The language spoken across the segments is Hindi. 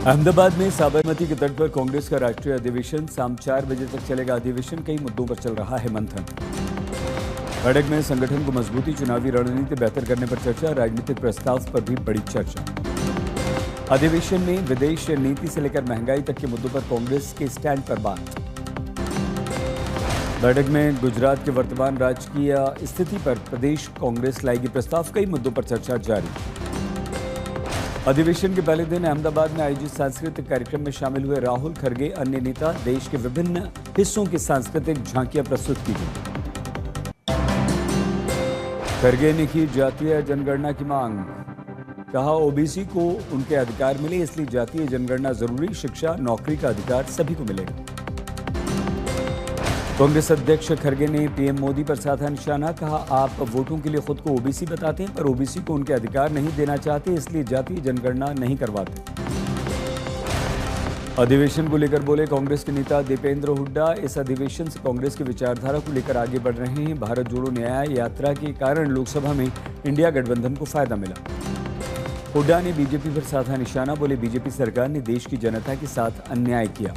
अहमदाबाद में साबरमती के तट पर कांग्रेस का राष्ट्रीय अधिवेशन शाम 4 बजे तक चलेगा। अधिवेशन कई मुद्दों पर चल रहा है मंथन। बैठक में संगठन को मजबूती, चुनावी रणनीति बेहतर करने पर चर्चा, राजनीतिक प्रस्ताव पर भी बड़ी चर्चा। अधिवेशन में विदेश नीति से लेकर महंगाई तक के मुद्दों पर कांग्रेस के स्टैंड पर बात। बैठक में गुजरात के वर्तमान राजकीय स्थिति पर प्रदेश कांग्रेस लाएगी प्रस्ताव, कई मुद्दों पर चर्चा जारी। अधिवेशन के पहले दिन अहमदाबाद में आयोजित सांस्कृतिक कार्यक्रम में शामिल हुए राहुल खरगे, अन्य नेता। देश के विभिन्न हिस्सों की सांस्कृतिक झांकियां प्रस्तुत की गई। खरगे ने की जातीय जनगणना की मांग, कहा ओबीसी को उनके अधिकार मिले, इसलिए जातीय जनगणना जरूरी, शिक्षा नौकरी का अधिकार सभी को मिलेगा। कांग्रेस अध्यक्ष खरगे ने पीएम मोदी पर साधा निशाना, कहा आप वोटों के लिए खुद को ओबीसी बताते हैं पर ओबीसी को उनके अधिकार नहीं देना चाहते, इसलिए जातीय जनगणना नहीं करवाते। अधिवेशन को लेकर बोले कांग्रेस के नेता दीपेंद्र हुड्डा, इस अधिवेशन से कांग्रेस की विचारधारा को लेकर आगे बढ़ रहे हैं। भारत जोड़ो न्याय यात्रा के कारण लोकसभा में इंडिया गठबंधन को फायदा मिला। हुड्डा ने बीजेपी पर साधा निशाना, बोले बीजेपी सरकार ने देश की जनता के साथ अन्याय किया।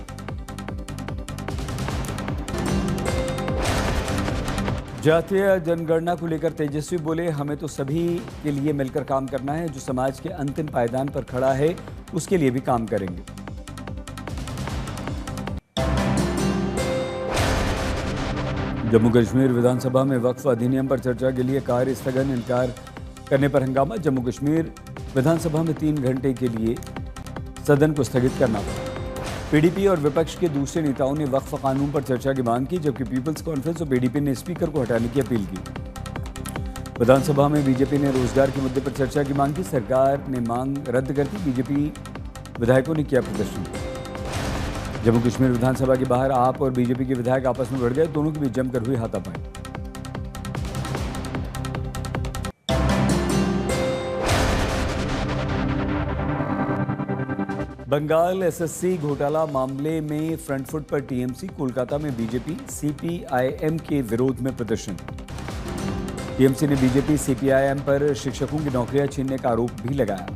जातीय जनगणना को लेकर तेजस्वी बोले, हमें तो सभी के लिए मिलकर काम करना है, जो समाज के अंतिम पायदान पर खड़ा है उसके लिए भी काम करेंगे। जम्मू कश्मीर विधानसभा में वक्फ अधिनियम पर चर्चा के लिए कार्य स्थगन, इनकार करने पर हंगामा। जम्मू कश्मीर विधानसभा में 3 घंटे के लिए सदन को स्थगित करना पड़ा। पीडीपी और विपक्ष के दूसरे नेताओं ने वक्फ कानून पर चर्चा की मांग की, जबकि पीपल्स कॉन्फ्रेंस और पीडीपी ने स्पीकर को हटाने की अपील की। विधानसभा में बीजेपी ने रोजगार के मुद्दे पर चर्चा की मांग की, सरकार ने मांग रद्द कर दी, बीजेपी विधायकों ने किया प्रदर्शन। जम्मू कश्मीर विधानसभा के बाहर आप और बीजेपी के विधायक आपस में भिड़ गए, दोनों के बीच जमकर हुई हाथापाई। बंगाल एसएससी घोटाला मामले में फ्रंट फुट पर टीएमसी, कोलकाता में बीजेपी सीपीआईएम के विरोध में प्रदर्शन। टीएमसी ने बीजेपी सीपीआईएम पर शिक्षकों की नौकरियां छीनने का आरोप भी लगाया।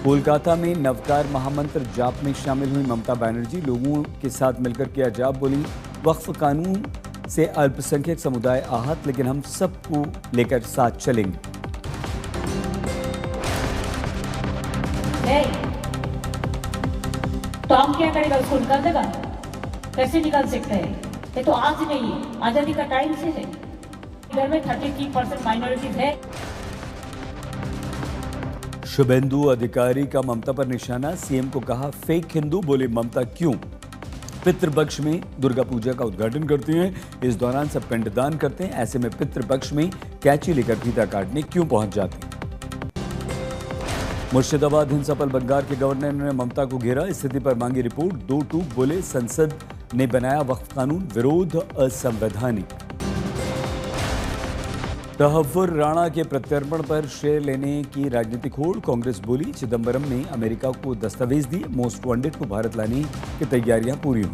कोलकाता में नवकार महामंत्र जाप में शामिल हुई ममता बनर्जी, लोगों के साथ मिलकर किया जाप, बोली वक्फ कानून से अल्पसंख्यक समुदाय आहत, लेकिन हम सबको लेकर साथ चलेंगे। तो हम क्या करेगा, उसको निकाल देगा? कैसे निकाल सकते हैं? ये तो आज नहीं है, आजादी का टाइम से है। इधर में 33% माइनॉरिटीज है। शुभेंदु अधिकारी का ममता पर निशाना, सीएम को कहा फेक हिंदू, बोले ममता क्यों? पितृपक्ष में दुर्गा पूजा का उद्घाटन करते हैं, इस दौरान सब पिंडदान करते हैं, ऐसे में पितृपक्ष में कैंची लेकर फीता काटने क्यों पहुंच जाते हैं? मुर्शिदाबाद हिंसा पर बंगाल के गवर्नर ने ममता को घेरा, स्थिति पर मांगी रिपोर्ट, 2 टूक, बोले संसद ने बनाया वक्फ कानून, विरोध असंवैधानिक। तहव्वुर राणा के प्रत्यर्पण पर श्रेय लेने की राजनीतिक होड़, कांग्रेस बोली चिदंबरम ने अमेरिका को दस्तावेज दिए, मोस्ट वांटेड को भारत लाने की तैयारियां पूरी हुई।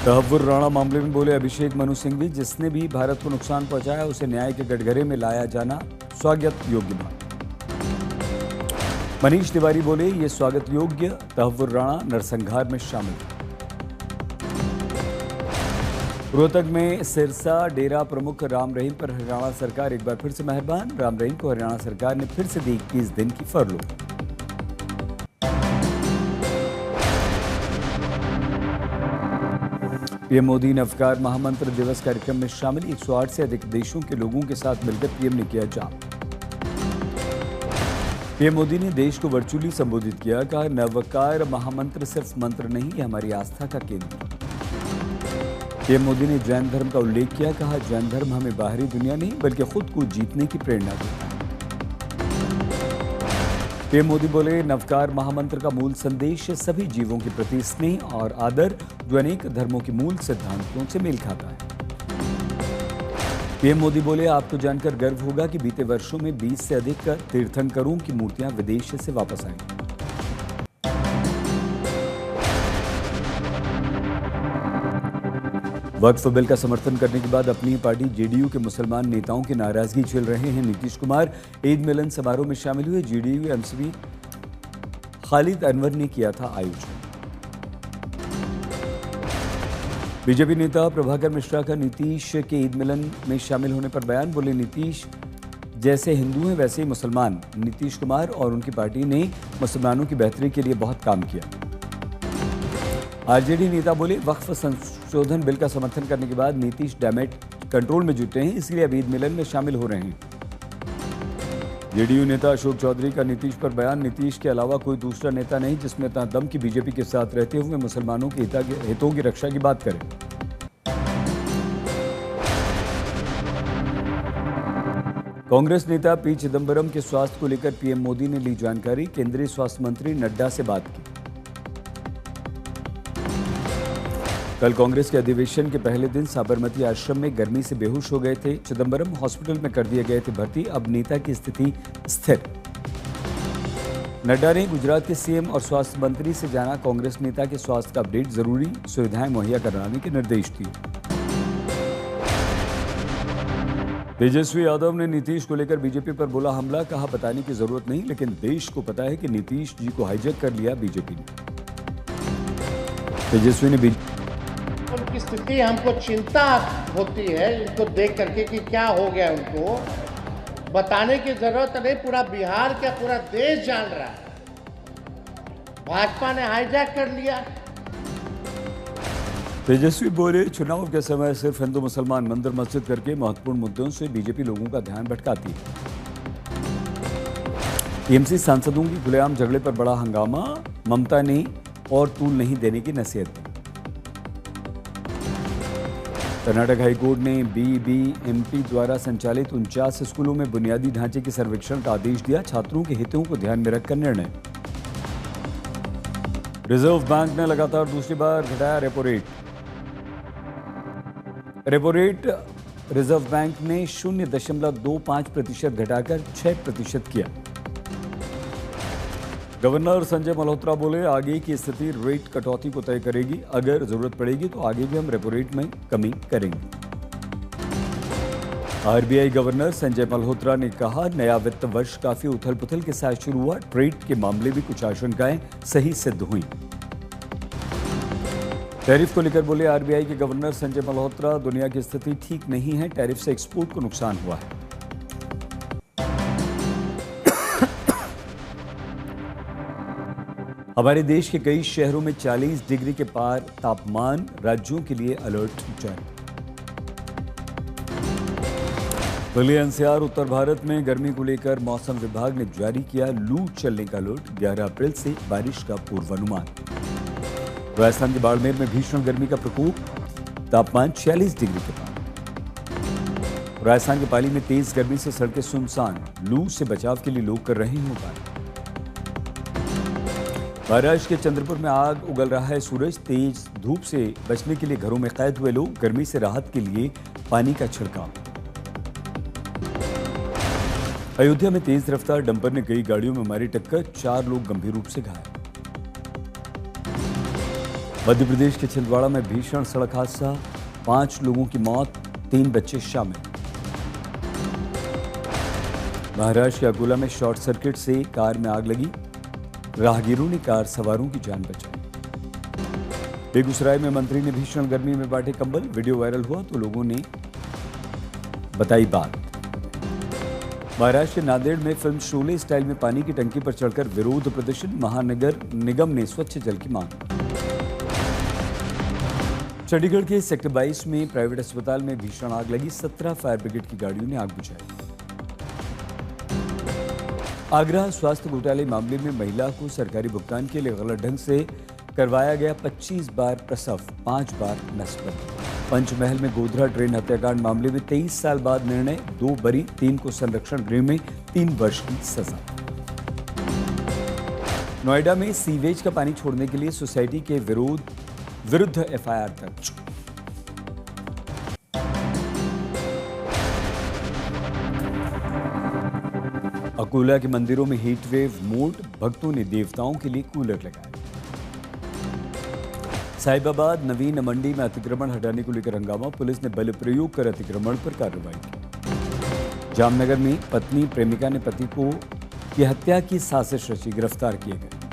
तहव्वुर राणा मामले में बोले अभिषेक मनु सिंघवी, जिसने भी भारत को नुकसान पहुंचाया उसे न्याय के कटघरे में लाया जाना स्वागत योग्य बात। मनीष तिवारी बोले ये स्वागत योग्य, तहव्वुर राणा नरसंहार में शामिल। रोहतक में सिरसा डेरा प्रमुख राम रहीम पर हरियाणा सरकार एक बार फिर से मेहरबान, राम रहीम को हरियाणा सरकार ने फिर से दी 21 दिन की फरलो। पीएम मोदी नवकार महामंत्र दिवस कार्यक्रम में शामिल, 108 से अधिक देशों के लोगों के साथ मिलकर पीएम ने किया जाप। पीएम मोदी ने देश को वर्चुअली संबोधित किया, कहा नवकार महामंत्र सिर्फ मंत्र नहीं, ये हमारी आस्था का केंद्र। पीएम मोदी ने जैन धर्म का उल्लेख किया, कहा जैन धर्म हमें बाहरी दुनिया नहीं बल्कि खुद को जीतने की प्रेरणा देता है। पीएम मोदी बोले नवकार महामंत्र का मूल संदेश सभी जीवों के प्रति स्नेह और आदर, जो अनेक धर्मों के मूल सिद्धांतों से मेल खाता है। पीएम मोदी बोले आपको जानकर गर्व होगा कि बीते वर्षों में 20 से अधिक तीर्थंकरों की मूर्तियां विदेश से वापस आई। वक्फ बिल का समर्थन करने के बाद अपनी पार्टी जेडीयू के मुसलमान नेताओं की नाराजगी झेल रहे हैं नीतीश कुमार। ईद मिलन समारोह में शामिल हुए जेडीयू एमसीपी खालिद अनवर ने किया था आयोजन। बीजेपी नेता प्रभाकर मिश्रा का नीतीश के ईद मिलन में शामिल होने पर बयान। बोले, नीतीश जैसे हिंदू हैं वैसे ही मुसलमान। नीतीश कुमार और उनकी पार्टी ने मुसलमानों की बेहतरी के लिए बहुत काम किया। आरजेडी नेता बोले, वक्फ संशोधन बिल का समर्थन करने के बाद नीतीश डैमेज कंट्रोल में जुटे हैं, इसलिए अब ईद मिलन में शामिल हो रहे हैं। जेडीयू नेता अशोक चौधरी का नीतीश पर बयान। नीतीश के अलावा कोई दूसरा नेता नहीं जिसमें इतना दम की बीजेपी के साथ रहते हुए मुसलमानों के हितों की रक्षा की बात करे। कांग्रेस नेता पी चिदंबरम के स्वास्थ्य को लेकर पीएम मोदी ने ली जानकारी। केंद्रीय स्वास्थ्य मंत्री नड्डा से बात की। कल कांग्रेस के अधिवेशन के पहले दिन साबरमती आश्रम में गर्मी से बेहोश हो गए थे चिदंबरम। हॉस्पिटल में कर दिए गए थे भर्ती। अब नेता की स्थिति स्थिर। नड्डा ने गुजरात के सीएम और स्वास्थ्य मंत्री से जाना कांग्रेस नेता के स्वास्थ्य का अपडेट। जरूरी सुविधाएं मुहैया कराने के निर्देश दिए। तेजस्वी यादव ने नीतीश को लेकर बीजेपी पर बोला हमला। कहा, बताने की जरूरत नहीं, लेकिन देश को पता है कि नीतीश जी को हाईजैक कर लिया बीजेपी ने। तेजस्वी ने उनकी स्थिति हमको चिंता होती है इनको देख करके कि क्या हो गया। उनको बताने की जरूरत नहीं, पूरा बिहार क्या पूरा देश जान रहा है। भाजपा ने हाईजैक कर लिया। तेजस्वी बोले, चुनाव के समय सिर्फ हिंदू मुसलमान मंदिर मस्जिद करके महत्वपूर्ण मुद्दों से बीजेपी लोगों का ध्यान भटकाती है। टीएमसी सांसदों की खुलेआम झगड़े पर बड़ा हंगामा। ममता ने और तूल नहीं देने की नसीहत दी। कर्नाटक हाईकोर्ट ने बीबीएमपी द्वारा संचालित 49 स्कूलों में बुनियादी ढांचे के सर्वेक्षण का आदेश दिया। छात्रों के हितों को ध्यान में रखकर निर्णय। रिजर्व बैंक ने लगातार दूसरी बार घटाया repo rate. Repo rate reserve bank ने 0.25% घटाकर 6% किया। गवर्नर संजय मल्होत्रा बोले, आगे की स्थिति रेट कटौती को तय करेगी। अगर जरूरत पड़ेगी तो आगे भी हम रेपो रेट में कमी करेंगे। आरबीआई गवर्नर संजय मल्होत्रा ने कहा, नया वित्त वर्ष काफी उथल पुथल के साथ शुरू हुआ। ट्रेड के मामले भी कुछ आशंकाएं सही सिद्ध हुई। टैरिफ को लेकर बोले आरबीआई के गवर्नर संजय मल्होत्रा, दुनिया की स्थिति ठीक नहीं है। टैरिफ से एक्सपोर्ट को नुकसान हुआ है। हमारे देश के कई शहरों में 40 डिग्री के पार तापमान। राज्यों के लिए अलर्ट जारी। दिल्ली एनसीआर उत्तर भारत में गर्मी को लेकर मौसम विभाग ने जारी किया लू चलने का अलर्ट। 11 अप्रैल से बारिश का पूर्वानुमान। राजस्थान के बाड़मेर में भीषण गर्मी का प्रकोप। तापमान 46 डिग्री के पार। राजस्थान के पाली में तेज गर्मी से सड़कें सुनसान। लू से बचाव के लिए लोग कर रहे हैं उपाय। महाराष्ट्र के चंद्रपुर में आग उगल रहा है सूरज। तेज धूप से बचने के लिए घरों में कैद हुए लोग। गर्मी से राहत के लिए पानी का छिड़काव। अयोध्या में तेज रफ्तार डंपर ने कई गाड़ियों में मारी टक्कर। 4 लोग गंभीर रूप से घायल। मध्य प्रदेश के छिंदवाड़ा में भीषण सड़क हादसा। 5 लोगों की मौत, 3 बच्चे शामिल। महाराष्ट्र के अकोला में शॉर्ट सर्किट से कार में आग लगी। राहगीरों ने कार सवारों की जान बचाई। बेगूसराय में मंत्री ने भीषण गर्मी में बांटे कंबल। वीडियो वायरल हुआ तो लोगों ने बताई बात। महाराष्ट्र के नांदेड़ में फिल्म शोले स्टाइल में पानी की टंकी पर चढ़कर विरोध प्रदर्शन। महानगर निगम ने स्वच्छ जल की मांग। चंडीगढ़ के सेक्टर 22 में प्राइवेट अस्पताल में भीषण आग लगी। 17 फायर ब्रिगेड की गाड़ियों ने आग बुझाई। आगरा स्वास्थ्य घोटाले मामले में महिला को सरकारी भुगतान के लिए गलत ढंग से करवाया गया 25 बार प्रसव, 5 बार नसबंदी। पंचमहल में गोधरा ट्रेन हत्याकांड मामले में 23 साल बाद निर्णय। 2 बरी, 3 को संरक्षण गृह में 3 वर्ष की सजा। नोएडा में सीवेज का पानी छोड़ने के लिए सोसाइटी के विरुद्ध एफआईआर दर्ज। अकोला के मंदिरों में हीट वेव मोड। भक्तों ने देवताओं के लिए कूलर लगाए। साहिबाबाद नवीन मंडी में अतिक्रमण हटाने को लेकर हंगामा, पुलिस ने बल प्रयोग कर अतिक्रमण पर कार्रवाई की। जामनगर में पत्नी प्रेमिका ने पति को की हत्या की साजिश रची, गिरफ्तार किए गए।